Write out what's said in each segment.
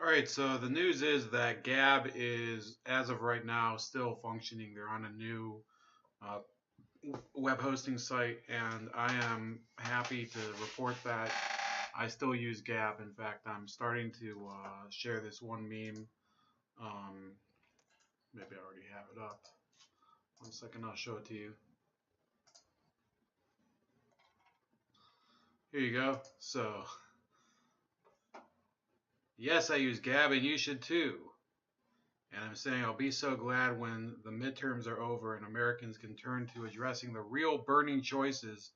All right, so the news is that Gab is, as of right now, still functioning. They're on a new uh, web hosting site, and I am happy to report that I still use Gab. In fact, I'm starting to share this one meme. Um, Maybe I already have it up. One second, I'll show it to you. Here you go. So, yes, I use Gab, and you should too. And I'm saying I'll be so glad when the midterms are over and Americans can turn to addressing the real burning choices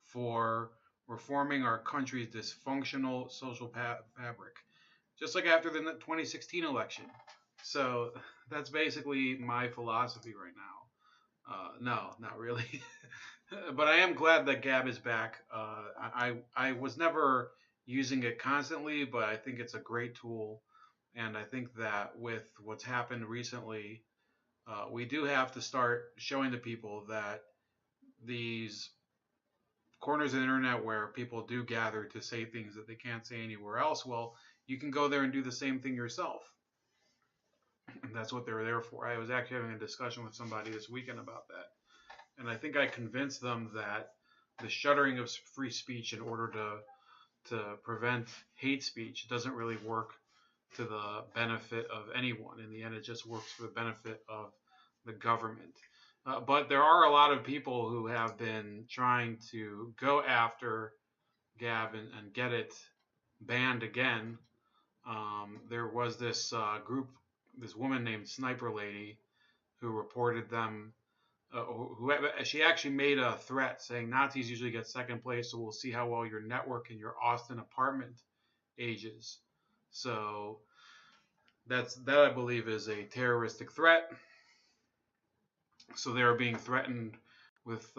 for reforming our country's dysfunctional social fabric, just like after the 2016 election. So that's basically my philosophy right now. No, not really. But I am glad that Gab is back. I was never using it constantly, but I think it's a great tool. And I think that with what's happened recently, we do have to start showing the people that these corners of the internet where people do gather to say things that they can't say anywhere else, well, you can go there and do the same thing yourself. And that's what they're there for. I was actually having a discussion with somebody this weekend about that. And I think I convinced them that the shuttering of free speech in order to prevent hate speech doesn't really work to the benefit of anyone. In the end, it just works for the benefit of the government. But there are a lot of people who have been trying to go after Gab and get it banned again. There was this group, this woman named Sniper Lady, who reported them. Who she actually made a threat saying Nazis usually get second place, so we'll see how well your network in your Austin apartment ages. So that I believe is a terroristic threat. So they are being threatened with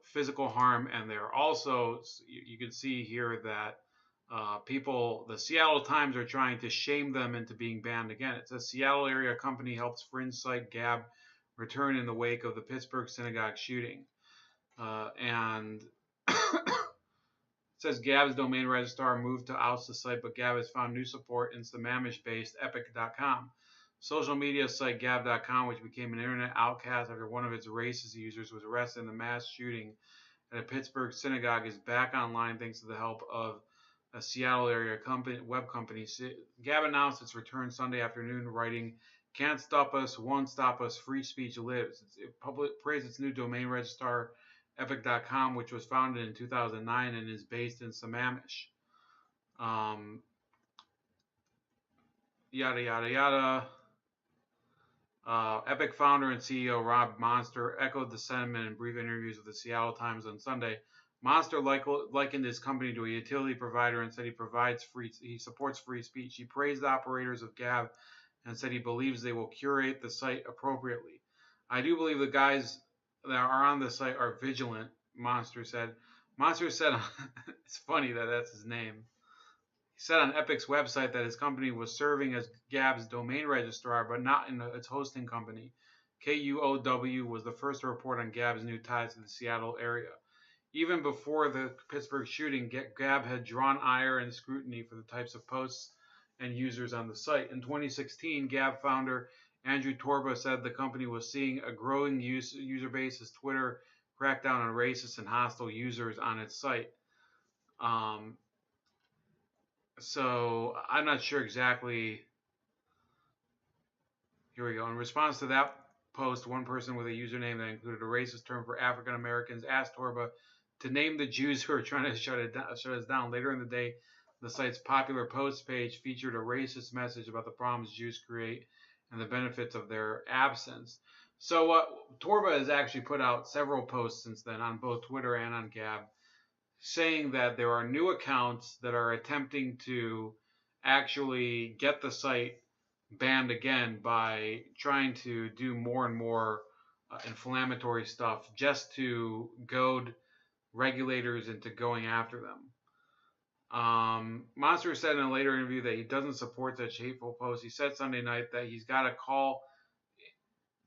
physical harm, and they're also you can see here that people, the Seattle Times are trying to shame them into being banned again. It says Seattle area company helps fringe site Gab return in the wake of the Pittsburgh synagogue shooting, and it says Gab's domain registrar moved to oust the site, but Gab has found new support in Sammamish-based Epic.com. Social media site Gab.com, which became an internet outcast after one of its racist users was arrested in the mass shooting at a Pittsburgh synagogue, is back online thanks to the help of a Seattle area web company. Gab announced its return Sunday afternoon, writing, "Can't stop us, won't stop us, free speech lives." It praised its new domain registrar, Epic.com, which was founded in 2009 and is based in Sammamish. Yada, yada, yada. Epic founder and CEO Rob Monster echoed the sentiment in brief interviews with the Seattle Times on Sunday. Monster likened his company to a utility provider and said he supports free speech. He praised the operators of Gab and said he believes they will curate the site appropriately. I do believe the guys that are on the site are vigilant, Monster said. Monster said, it's funny that that's his name. He said on Epic's website that his company was serving as Gab's domain registrar, but not in its hosting company. KUOW was the first to report on Gab's new ties to the Seattle area. Even before the Pittsburgh shooting, Gab had drawn ire and scrutiny for the types of posts and users on the site. In 2016, Gab founder Andrew Torba said the company was seeing a growing user base as Twitter cracked down on racist and hostile users on its site. So I'm not sure exactly. Here we go. In response to that post, one person with a username that included a racist term for African Americans asked Torba to name the Jews who are trying to shut us down. Later in the day, the site's popular post page featured a racist message about the problems Jews create and the benefits of their absence. So Torba has actually put out several posts since then on both Twitter and on Gab, saying that there are new accounts that are attempting to actually get the site banned again by trying to do more and more inflammatory stuff just to goad regulators into going after them. Monster said in a later interview that he doesn't support such hateful posts. He said Sunday night that he's got a call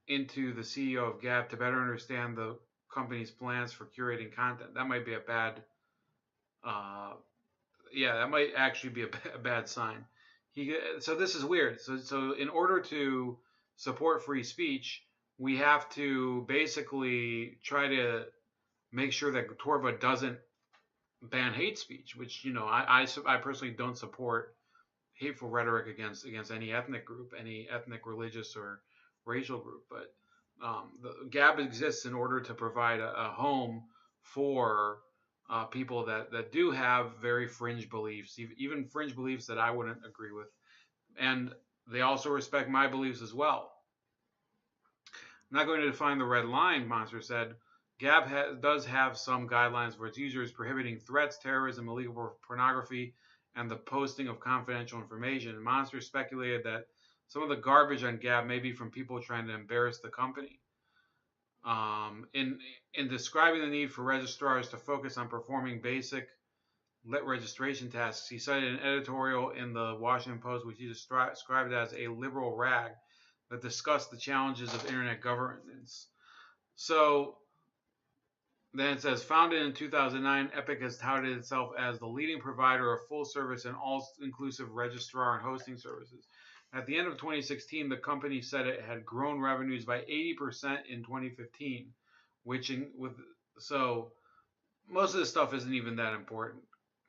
into the CEO of Gab to better understand the company's plans for curating content. That might be a bad that might actually be a bad sign. So this is weird. So in order to support free speech, we have to basically try to make sure that Torba doesn't ban hate speech, which I personally don't support hateful rhetoric against any ethnic group, any ethnic, religious, or racial group. But the Gab exists in order to provide a home for people that do have very fringe beliefs, even fringe beliefs that I wouldn't agree with, and they also respect my beliefs as well. I'm not going to define the red line, Monster said. Gab does have some guidelines for its users, prohibiting threats, terrorism, illegal pornography, and the posting of confidential information. Monster speculated that some of the garbage on Gab may be from people trying to embarrass the company. In describing the need for registrars to focus on performing basic registration tasks, he cited an editorial in the Washington Post, which he described as a liberal rag that discussed the challenges of internet governance. So then it says, founded in 2009, Epic has touted itself as the leading provider of full-service and all-inclusive registrar and hosting services. At the end of 2016, the company said it had grown revenues by 80% in 2015, so most of this stuff isn't even that important.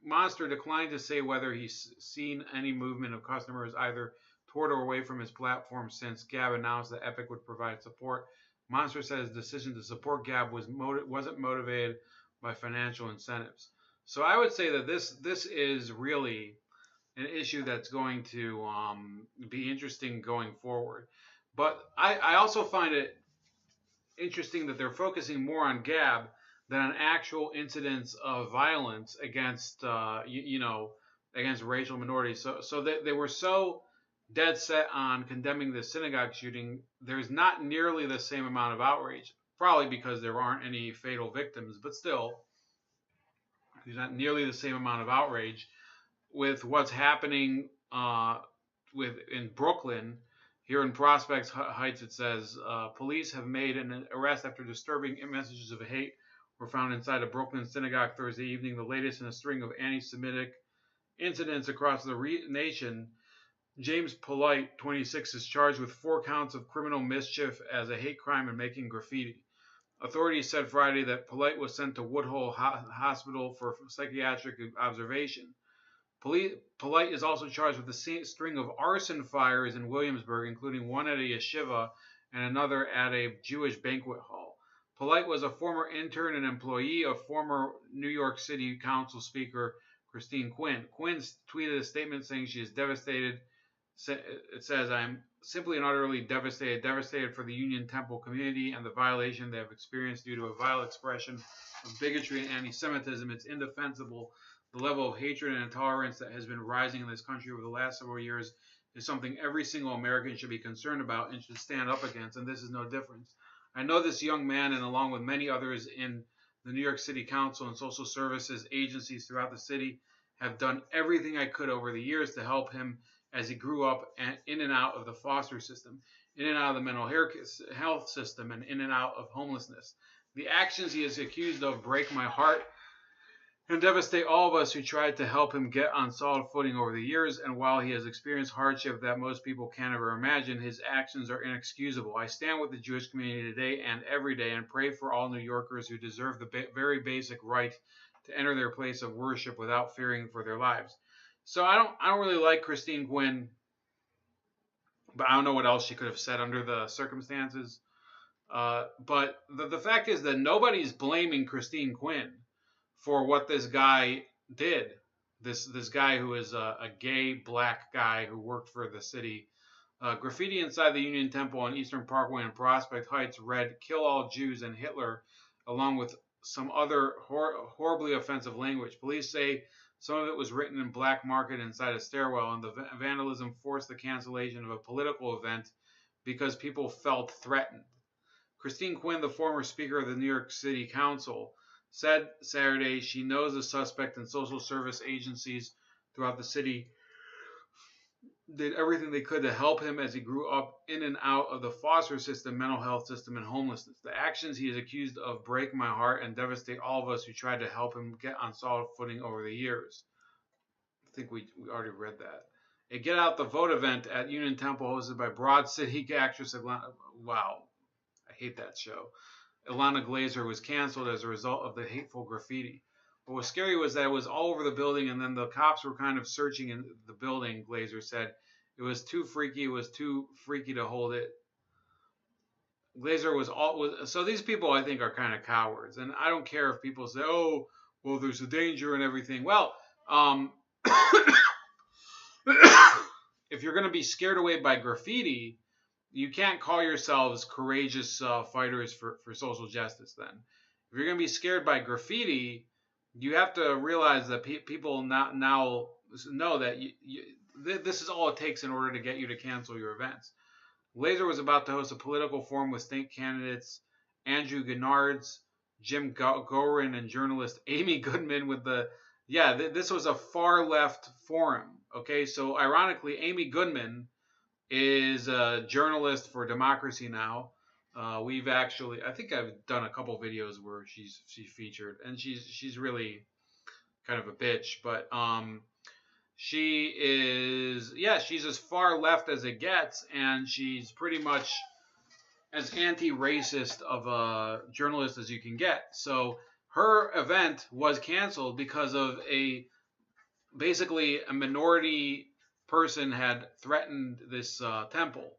Monster declined to say whether he's seen any movement of customers either toward or away from his platform since Gab announced that Epic would provide support. Monster said his decision to support Gab wasn't motivated by financial incentives. So I would say that this is really an issue that's going to be interesting going forward. But I also find it interesting that they're focusing more on Gab than on actual incidents of violence against against racial minorities. So they were so dead set on condemning the synagogue shooting. There's not nearly the same amount of outrage, probably because there aren't any fatal victims, but still, there's not nearly the same amount of outrage with what's happening in Brooklyn. Here in Prospect Heights, it says police have made an arrest after disturbing messages of hate were found inside a Brooklyn synagogue Thursday evening, the latest in a string of anti-Semitic incidents across the nation. James Polite, 26, is charged with 4 counts of criminal mischief as a hate crime and making graffiti. Authorities said Friday that Polite was sent to Woodhull Hospital for psychiatric observation. Polite is also charged with a string of arson fires in Williamsburg, including one at a yeshiva and another at a Jewish banquet hall. Polite was a former intern and employee of former New York City Council Speaker Christine Quinn. Quinn tweeted a statement saying she is devastated. It says, "I'm simply and utterly devastated for the Union Temple community and the violation they have experienced due to a vile expression of bigotry and anti-Semitism. It's indefensible. The level of hatred and intolerance that has been rising in this country over the last several years is something every single American should be concerned about and should stand up against, and this is no different. I know this young man, and along with many others in the New York City Council and social services agencies throughout the city, have done everything I could over the years to help him as he grew up in and out of the foster system, in and out of the mental health system, and in and out of homelessness. The actions he is accused of break my heart and devastate all of us who tried to help him get on solid footing over the years, and while he has experienced hardship that most people can't ever imagine, his actions are inexcusable. I stand with the Jewish community today and every day and pray for all New Yorkers who deserve the very basic right to enter their place of worship without fearing for their lives." So I don't really like Christine Quinn, but I don't know what else she could have said under the circumstances. But the fact is that nobody's blaming Christine Quinn for what this guy did. This guy who is a gay black guy who worked for the city. Graffiti inside the Union Temple on Eastern Parkway in Prospect Heights read "Kill all Jews" and Hitler, along with some other horribly offensive language. Police say some of it was written in black market inside a stairwell, and the vandalism forced the cancellation of a political event because people felt threatened. Christine Quinn, the former Speaker of the New York City Council, said Saturday she knows the suspect and social service agencies throughout the city did everything they could to help him as he grew up in and out of the foster system, mental health system, and homelessness. The actions he is accused of break my heart and devastate all of us who tried to help him get on solid footing over the years. I think we already read that. A Get Out the Vote event at Union Temple hosted by Broad City actress Atlanta. Wow, I hate that show. Ilana Glazer was canceled as a result of the hateful graffiti. What was scary was that it was all over the building, and then the cops were kind of searching in the building. Glazer said it was too freaky. It was too freaky to hold it. Glazer was all so. These people, I think, are kind of cowards, and I don't care if people say, "Oh, well, there's a danger and everything." Well, if you're going to be scared away by graffiti, you can't call yourselves courageous fighters for social justice then. If you're going to be scared by graffiti, you have to realize that people now know that this is all it takes in order to get you to cancel your events. Glazer was about to host a political forum with state candidates Andrew Gennards, Jim Gorin, and journalist Amy Goodman with the this was a far left forum. Okay, so ironically, Amy Goodman is a journalist for Democracy Now. We've actually, I think I've done a couple videos where she's featured, and she's really kind of a bitch, but she is, she's as far left as it gets, and she's pretty much as anti-racist of a journalist as you can get. So her event was canceled because of basically a minority person had threatened this temple.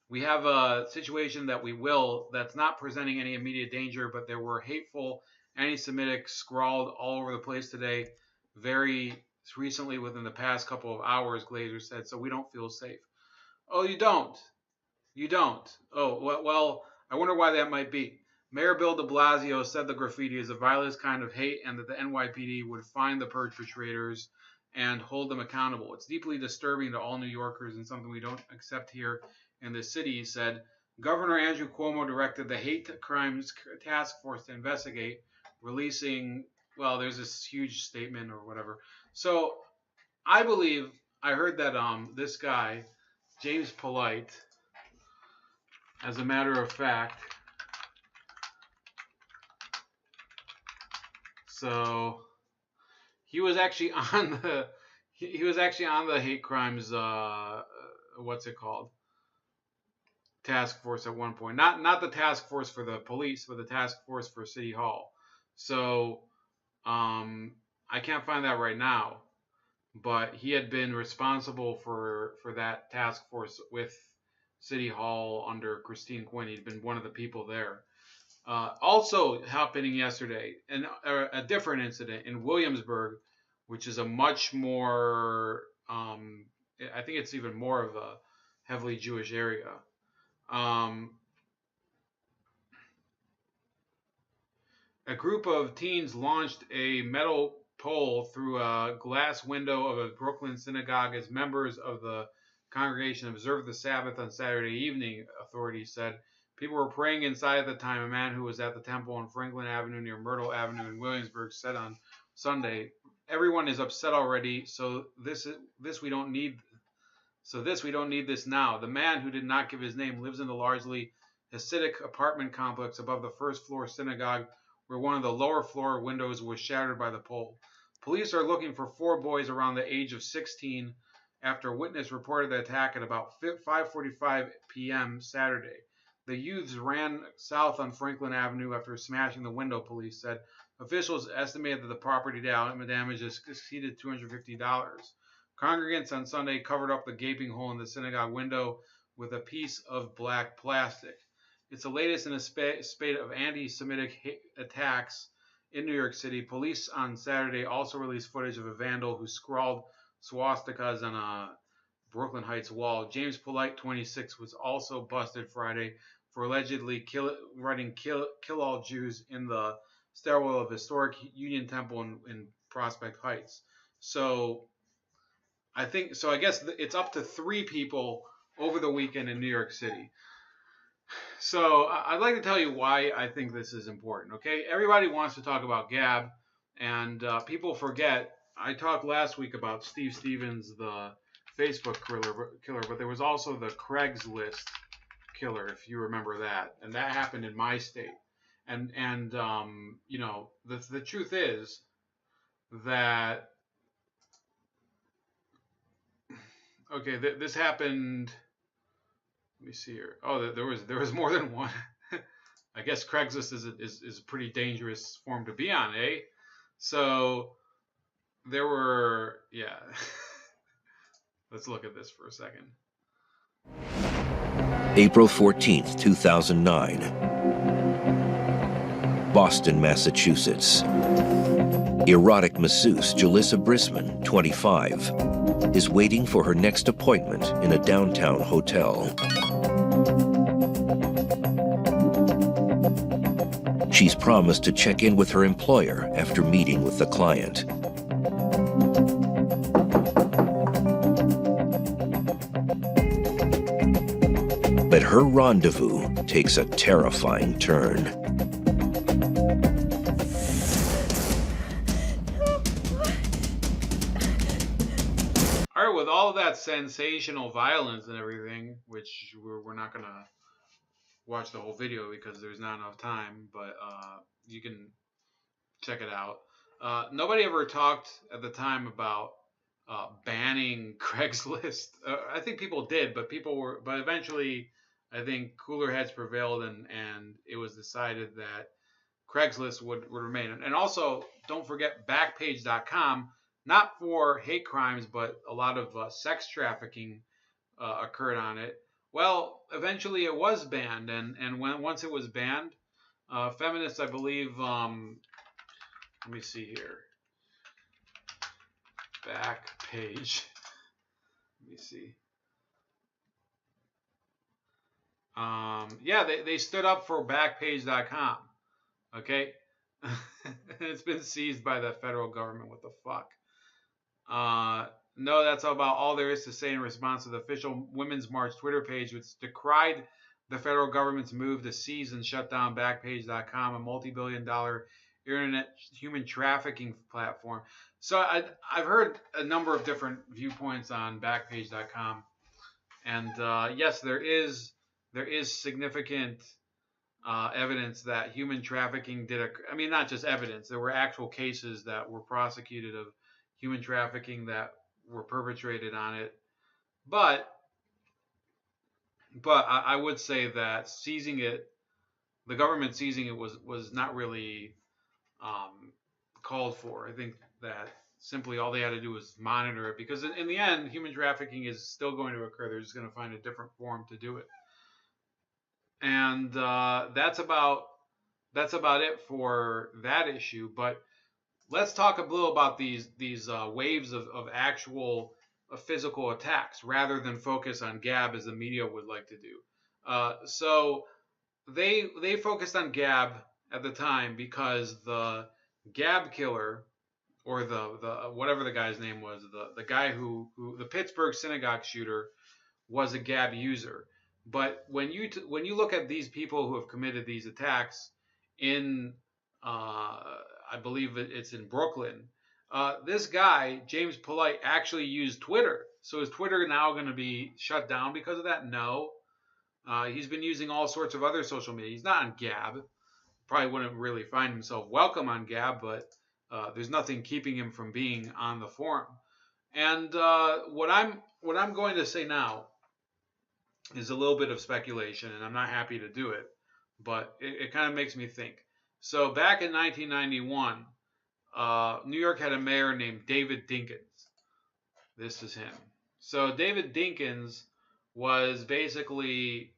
We have a situation that's not presenting any immediate danger, but there were hateful anti-Semitic scrawled all over the place today, very recently within the past couple of hours, Glazer said, so we don't feel safe. Oh, you don't? You don't? Oh, well, I wonder why that might be. Mayor Bill de Blasio said the graffiti is a violent kind of hate and that the NYPD would find the perpetrators and hold them accountable. It's deeply disturbing to all New Yorkers and something we don't accept here in the city, he said. Governor Andrew Cuomo directed the Hate Crimes Task Force to investigate, releasing, well, there's this huge statement or whatever. So I believe, I heard that this guy, James Polite, as a matter of fact, so he was actually on the hate crimes what's it called, task force at one point. Not the task force for the police, but the task force for City Hall. So I can't find that right now, but he had been responsible for that task force with City Hall under Christine Quinn. He'd been one of the people there. Also happening yesterday, and a different incident in Williamsburg, which is a much more, I think it's even more of a heavily Jewish area. A group of teens launched a metal pole through a glass window of a Brooklyn synagogue as members of the congregation observed the Sabbath on Saturday evening, authorities said. People were praying inside at the time. A man who was at the temple on Franklin Avenue near Myrtle Avenue in Williamsburg said on Sunday, "Everyone is upset already, so we don't need this now." The man, who did not give his name, lives in the largely Hasidic apartment complex above the first floor synagogue, where one of the lower floor windows was shattered by the pole. Police are looking for 4 boys around the age of 16 after a witness reported the attack at about 5:45 p.m. Saturday. The youths ran south on Franklin Avenue after smashing the window, police said. Officials estimated that the property damages exceeded $250. Congregants on Sunday covered up the gaping hole in the synagogue window with a piece of black plastic. It's the latest in a spate of anti-Semitic attacks in New York City. Police on Saturday also released footage of a vandal who scrawled swastikas on a Brooklyn Heights wall. James Polite, 26, was also busted Friday for allegedly writing kill all Jews in the stairwell of historic Union Temple in Prospect Heights. So I guess it's up to 3 people over the weekend in New York City. So I'd like to tell you why I think this is important. Okay, everybody wants to talk about Gab, and people forget. I talked last week about Steve Stevens, the Facebook killer, but there was also the Craigslist killer, if you remember that, and that happened in my state. And the truth is that Okay, this happened. Let me see here. Oh, there was more than one. I guess Craigslist is a pretty dangerous form to be on, eh? So there were, yeah. Let's look at this for a second. April 14th, 2009. Boston, Massachusetts. Erotic masseuse Jalissa Brisman, 25, is waiting for her next appointment in a downtown hotel. She's promised to check in with her employer after meeting with the client. But her rendezvous takes a terrifying turn. All right, with all of that sensational violence and everything, which we're not going to watch the whole video because there's not enough time, but you can check it out. Nobody ever talked at the time about banning Craigslist. I think people did, but eventually, I think cooler heads prevailed, and it was decided that Craigslist would remain. And also, don't forget Backpage.com, not for hate crimes, but a lot of sex trafficking occurred on it. Well, eventually it was banned, and once it was banned, feminists, I believe, let me see here. Backpage. Let me see. Yeah, they stood up for Backpage.com. Okay, it's been seized by the federal government. What the fuck? No, that's about all there is to say in response to the official Women's March Twitter page, which decried the federal government's move to seize and shut down Backpage.com, a multi-billion-dollar internet human trafficking platform. So I've heard a number of different viewpoints on Backpage.com, and yes, there is significant evidence that human trafficking did occur. I mean, not just evidence. There were actual cases that were prosecuted of human trafficking that were perpetrated on it. But I would say that seizing it, the government seizing it was not really called for. I think that simply all they had to do was monitor it, because in the end, human trafficking is still going to occur. They're just going to find a different form to do it. And that's about it for that issue. But let's talk a little about these waves of actual physical attacks rather than focus on Gab as the media would like to do. So they focused on Gab at the time because the Gab killer, or the whatever the guy's name was, the guy who the Pittsburgh synagogue shooter, was a Gab user. But when you look at these people who have committed these attacks in, I believe it's in Brooklyn, this guy James Polite actually used Twitter. So is Twitter now going to be shut down because of that? No. He's been using all sorts of other social media. He's not on Gab. Probably wouldn't really find himself welcome on Gab, but there's nothing keeping him from being on the forum. And what I'm going to say now is a little bit of speculation, and I'm not happy to do it, but it kind of makes me think. So back in 1991, New York had a mayor named David Dinkins. This is him. So David Dinkins was basically,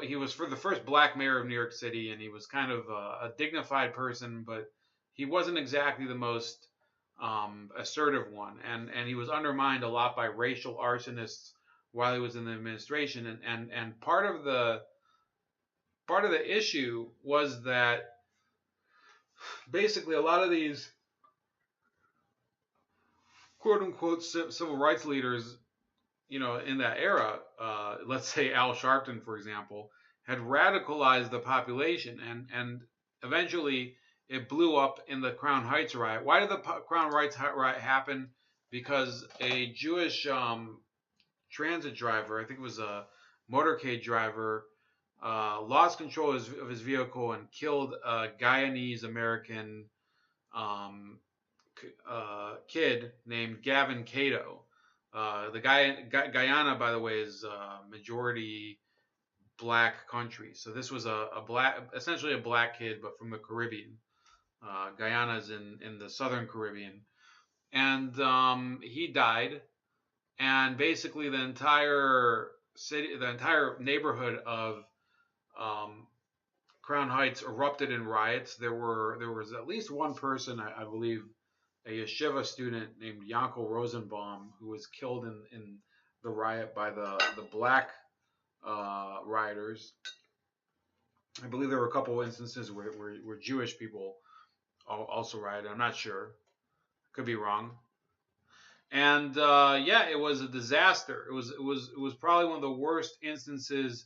he was for the first black mayor of New York City, and he was kind of a dignified person, but he wasn't exactly the most assertive one, and he was undermined a lot by racial arsonists while he was in the administration, and part of the issue was that basically a lot of these quote unquote civil rights leaders, in that era, let's say Al Sharpton, for example, had radicalized the population, and eventually it blew up in the Crown Heights riot. Why did the Crown Heights riot happen? Because a Jewish transit driver, I think it was a motorcade driver, lost control of his vehicle and killed a Guyanese American kid named Gavin Cato. Guyana, by the way, is majority black country. So this was a black, essentially a black kid, but from the Caribbean. Guyana is in the southern Caribbean, and he died, and basically the entire city, the entire neighborhood of um, Crown Heights erupted in riots. There was at least one person, I believe, a yeshiva student named Yankel Rosenbaum, who was killed in the riot by the black rioters. I believe there were a couple of instances where Jewish people also rioted. I'm not sure. Could be wrong. And yeah, it was a disaster. It was probably one of the worst instances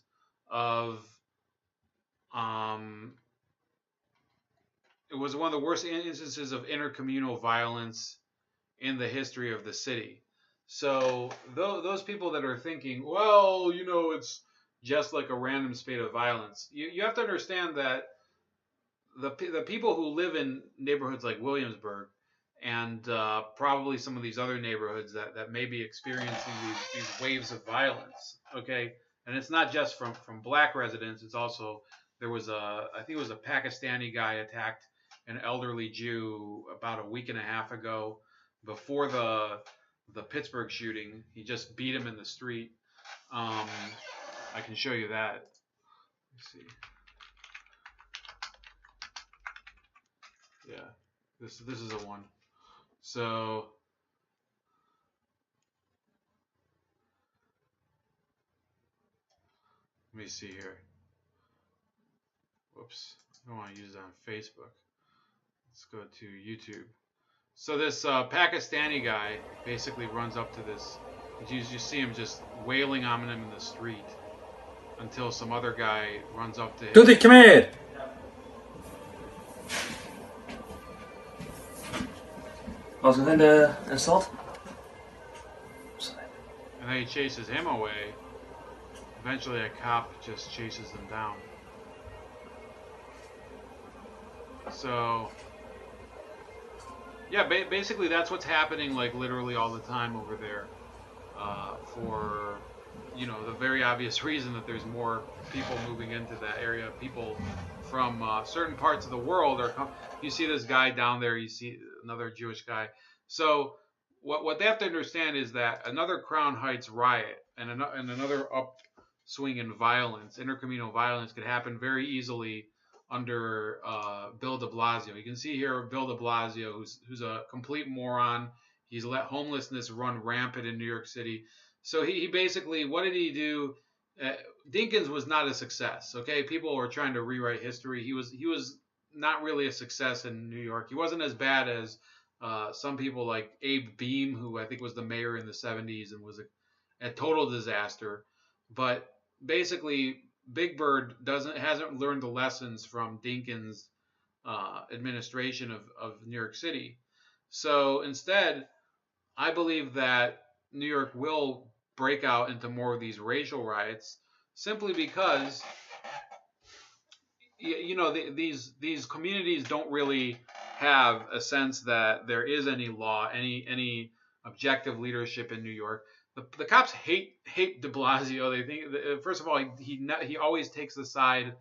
of um, it was one of the worst instances of intercommunal violence in the history of the city. So those people that are thinking, well, it's just like a random spate of violence, you have to understand that the people who live in neighborhoods like Williamsburg and probably some of these other neighborhoods that may be experiencing these waves of violence. Okay, and it's not just from black residents. It's also I think it was a Pakistani guy attacked an elderly Jew about a week and a half ago before the Pittsburgh shooting. He just beat him in the street. I can show you that. Let's see. Yeah, this is a one. So let me see here. Whoops, I don't want to use that on Facebook. Let's go to YouTube. So this Pakistani guy basically runs up to this. You see him just wailing on him in the street until some other guy runs up to him. Tutti, come here! Was er in de stad? And then he chases him away. Eventually a cop just chases them down. So yeah, basically that's what's happening, like literally all the time over there, for the very obvious reason that there's more people moving into that area. People from certain parts of the world you see this guy down there, you see another Jewish guy. So what they have to understand is that another Crown Heights riot and another upswing in violence, intercommunal violence, could happen very easily under Bill de Blasio. You can see here Bill de Blasio, who's a complete moron. He's let homelessness run rampant in New York City. So he basically, what did he do? Dinkins was not a success. Okay, people were trying to rewrite history. He was not really a success in New York. He wasn't as bad as some people like Abe Beam, who I think was the mayor in the 70s and was a total disaster. But basically, Big Bird hasn't learned the lessons from Dinkins' administration of New York City. So instead, I believe that New York will break out into more of these racial riots simply because these communities don't really have a sense that there is any law, any objective leadership in New York. The cops hate de Blasio. They think, first of all, he always takes the side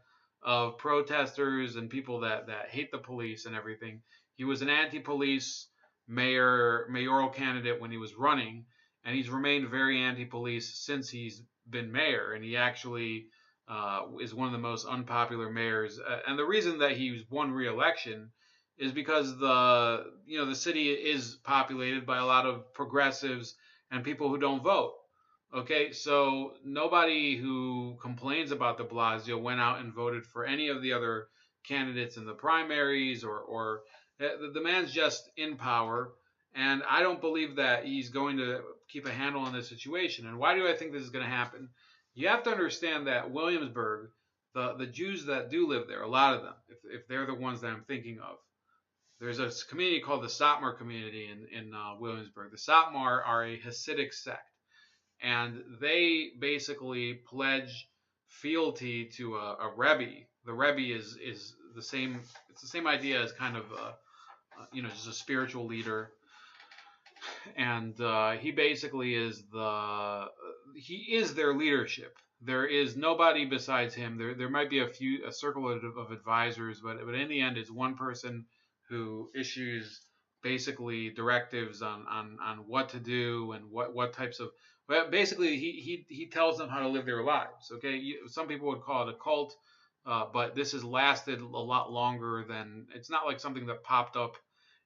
of protesters and people that hate the police and everything. He was an anti-police mayoral candidate when he was running, and he's remained very anti-police since he's been mayor. And he actually is one of the most unpopular mayors. And the reason that he's won re-election is because the city is populated by a lot of progressives and people who don't vote. Okay, so nobody who complains about de Blasio went out and voted for any of the other candidates in the primaries, or the man's just in power, and I don't believe that he's going to keep a handle on this situation. And why do I think this is going to happen? You have to understand that Williamsburg, the Jews that do live there, a lot of them, if they're the ones that I'm thinking of, there's a community called the Satmar community in Williamsburg. The Satmar are a Hasidic sect, and they basically pledge fealty to a Rebbe. The Rebbe is the same. It's the same idea as kind of just a spiritual leader. and he basically is their leadership. There is nobody besides him. There might be a circle of advisors, but in the end, it's one person who issues basically directives on what to do and what types of. But basically, he tells them how to live their lives. Okay, some people would call it a cult, but this has lasted a lot longer than. It's not like something that popped up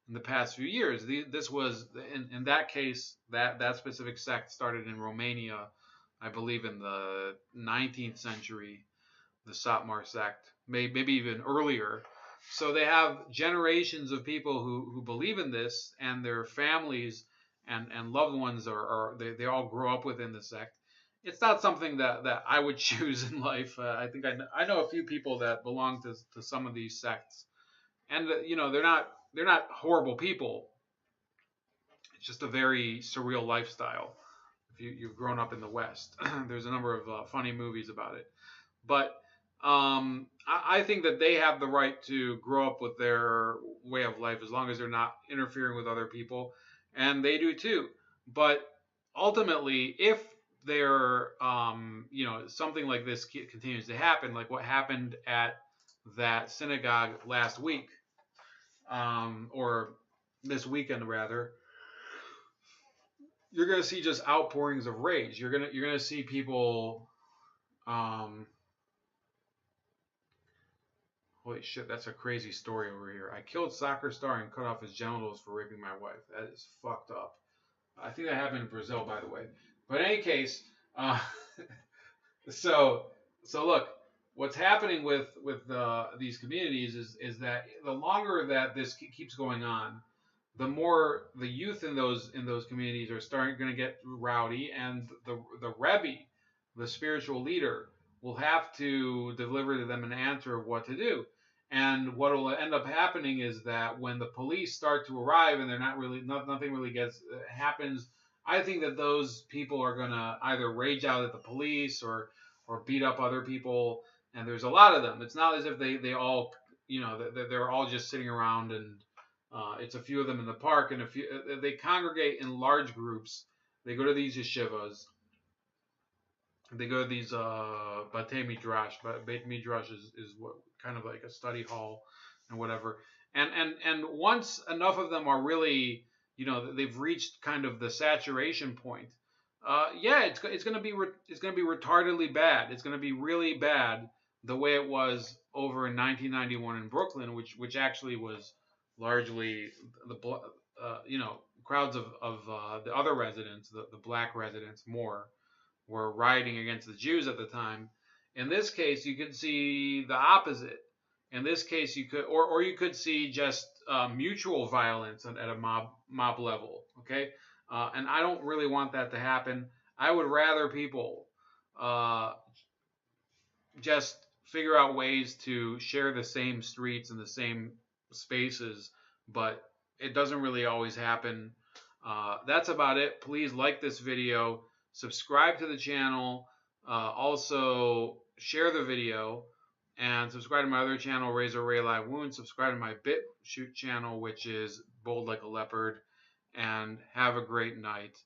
in the past few years. This was in that case, that specific sect started in Romania, I believe in the 19th century, the Satmar sect, maybe even earlier. So they have generations of people who believe in this, and their families and loved ones they all grow up within the sect. It's not something that I would choose in life. I think I know a few people that belong to some of these sects, and they're not horrible people. It's just a very surreal lifestyle. If you've grown up in the West, there's a number of funny movies about it. But I think that they have the right to grow up with their way of life as long as they're not interfering with other people, and they do too. But ultimately, if they're something like this continues to happen, like what happened at that synagogue last week, or this weekend rather, you're gonna see just outpourings of rage. You're gonna see people. Holy shit, that's a crazy story over here. I killed soccer star and cut off his genitals for raping my wife. That is fucked up. I think that happened in Brazil, by the way. But in any case, so look, what's happening with these communities is that the longer that this keeps going on, the more the youth in those communities are going to get rowdy, and the Rebbe, the spiritual leader, will have to deliver to them an answer of what to do. And what will end up happening is that when the police start to arrive and they're not really nothing really happens, I think that those people are going to either rage out at the police or beat up other people. And there's a lot of them. It's not as if they all they're all just sitting around and it's a few of them in the park, and they congregate in large groups. They go to these yeshivas. They go to these batei midrash. But beit midrash is what kind of like a study hall and whatever. And once enough of them are really, they've reached kind of the saturation point. Yeah, it's gonna be retardedly bad. It's gonna be really bad the way it was over in 1991 in Brooklyn, which actually was largely the crowds of the other residents, the black residents more, were rioting against the Jews at the time. In this case, you could see the opposite. In this case, you could, or you could see just mutual violence at a mob level. Okay, and I don't really want that to happen. I would rather people uh, just figure out ways to share the same streets and the same spaces, but it doesn't really always happen. That's about it. Please like this video, subscribe to the channel, also share the video, and subscribe to my other channel, Razor Ray Live Wound. Subscribe to my BitChute channel, which is Bold Like a Leopard, and have a great night.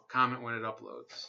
Comment when it uploads.